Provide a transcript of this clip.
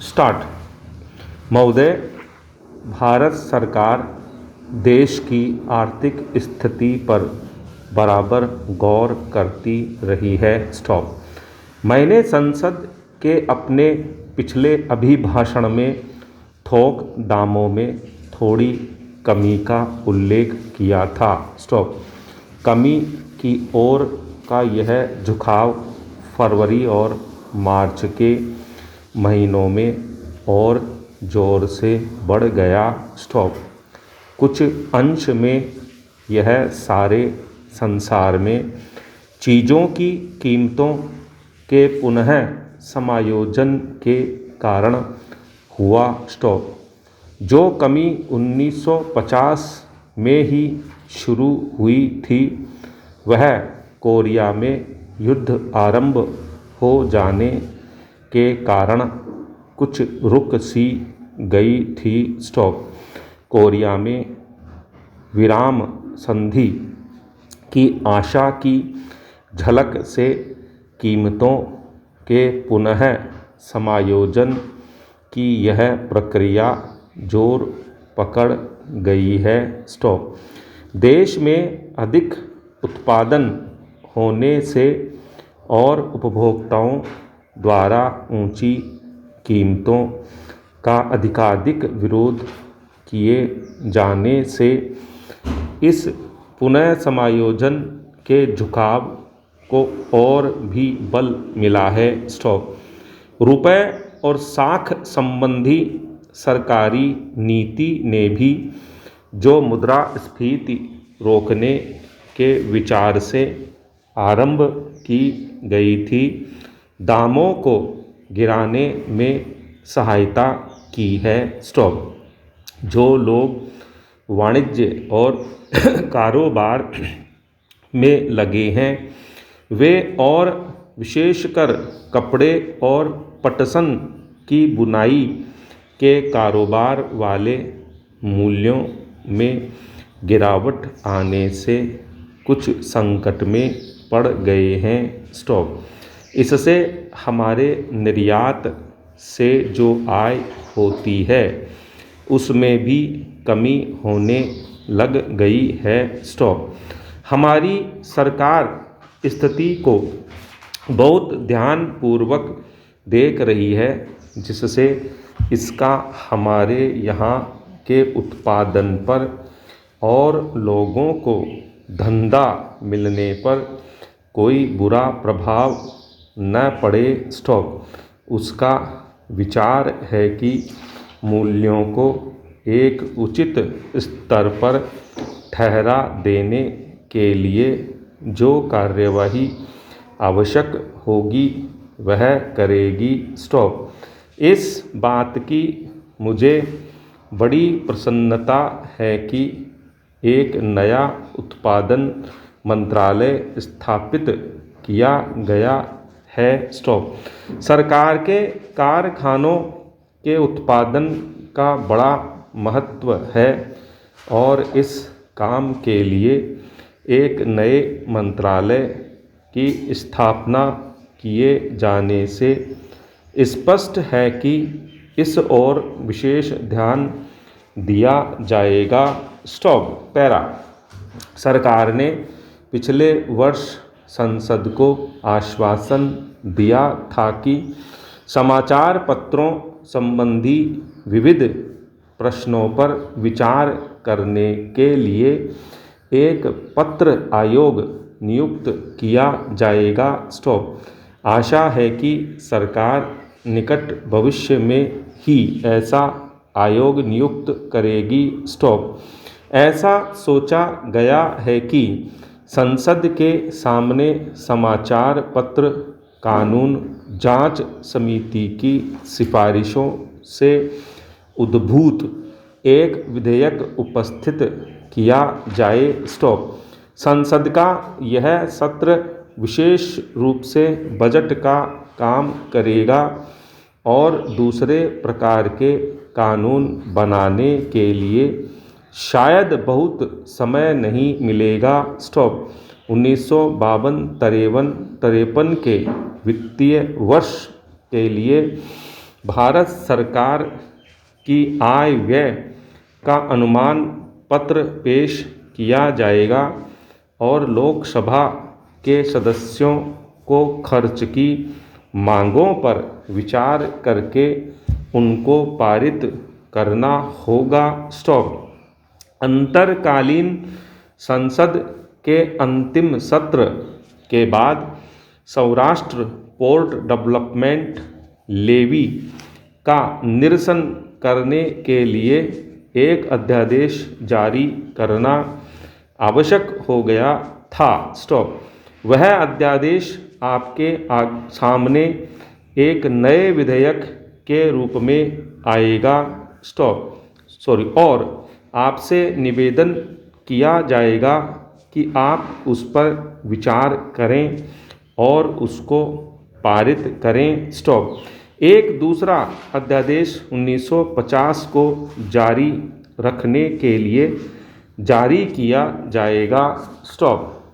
Start. महोदय, भारत सरकार देश की आर्थिक स्थिति पर बराबर गौर करती रही है। स्टॉप। मैंने संसद के अपने पिछले अभिभाषण में थोक दामों में थोड़ी कमी का उल्लेख किया था। स्टॉप। कमी की ओर का यह झुकाव फरवरी और मार्च के महीनों में और जोर से बढ़ गया। स्टॉप। कुछ अंश में यह सारे संसार में चीज़ों की कीमतों के पुनः समायोजन के कारण हुआ। स्टॉप। जो कमी 1950 में ही शुरू हुई थी, वह कोरिया में युद्ध आरंभ हो जाने के कारण कुछ रुक सी गई थी। स्टॉप। कोरिया में विराम संधि की आशा की झलक से कीमतों के पुनः समायोजन की यह प्रक्रिया जोर पकड़ गई है। स्टॉप। देश में अधिक उत्पादन होने से और उपभोक्ताओं द्वारा ऊंची कीमतों का अधिकाधिक विरोध किए जाने से इस पुनः समायोजन के झुकाव को और भी बल मिला है। स्टॉप। रुपए और साख संबंधी सरकारी नीति ने भी, जो मुद्रास्फीति रोकने के विचार से आरंभ की गई थी, दामों को गिराने में सहायता की है। स्टॉप। जो लोग वाणिज्य और कारोबार में लगे हैं, वे और विशेषकर कपड़े और पटसन की बुनाई के कारोबार वाले मूल्यों में गिरावट आने से कुछ संकट में पड़ गए हैं। स्टॉप। इससे हमारे निर्यात से जो आय होती है, उसमें भी कमी होने लग गई है। स्टॉप। हमारी सरकार स्थिति को बहुत ध्यानपूर्वक देख रही है, जिससे इसका हमारे यहाँ के उत्पादन पर और लोगों को धंधा मिलने पर कोई बुरा प्रभाव न पड़े। स्टॉप। उसका विचार है कि मूल्यों को एक उचित स्तर पर ठहरा देने के लिए जो कार्यवाही आवश्यक होगी, वह करेगी। स्टॉप। इस बात की मुझे बड़ी प्रसन्नता है कि एक नया उत्पादन मंत्रालय स्थापित किया गया है। स्टॉप। सरकार के कारखानों के उत्पादन का बड़ा महत्व है और इस काम के लिए एक नए मंत्रालय की स्थापना किए जाने से स्पष्ट है कि इस ओर विशेष ध्यान दिया जाएगा। स्टॉप। पैरा। सरकार ने पिछले वर्ष संसद को आश्वासन दिया था कि समाचार पत्रों संबंधी विविध प्रश्नों पर विचार करने के लिए एक पत्र आयोग नियुक्त किया जाएगा। स्टॉप। आशा है कि सरकार निकट भविष्य में ही ऐसा आयोग नियुक्त करेगी। स्टॉप। ऐसा सोचा गया है कि संसद के सामने समाचार पत्र कानून जांच समिति की सिफारिशों से उद्भूत एक विधेयक उपस्थित किया जाए। स्टॉप। संसद का यह सत्र विशेष रूप से बजट का काम करेगा और दूसरे प्रकार के कानून बनाने के लिए शायद बहुत समय नहीं मिलेगा। स्टॉप। 1952-53 के वित्तीय वर्ष के लिए भारत सरकार की आय व्यय का अनुमान पत्र पेश किया जाएगा और लोकसभा के सदस्यों को खर्च की मांगों पर विचार करके उनको पारित करना होगा। स्टॉप। अंतरकालीन संसद के अंतिम सत्र के बाद सौराष्ट्र पोर्ट डेवलपमेंट लेवी का निरसन करने के लिए एक अध्यादेश जारी करना आवश्यक हो गया था। स्टॉप। वह अध्यादेश आपके सामने एक नए विधेयक के रूप में आएगा। और आपसे निवेदन किया जाएगा कि आप उस पर विचार करें और उसको पारित करें। स्टॉप। एक दूसरा अध्यादेश 1950 को जारी रखने के लिए जारी किया जाएगा। स्टॉप।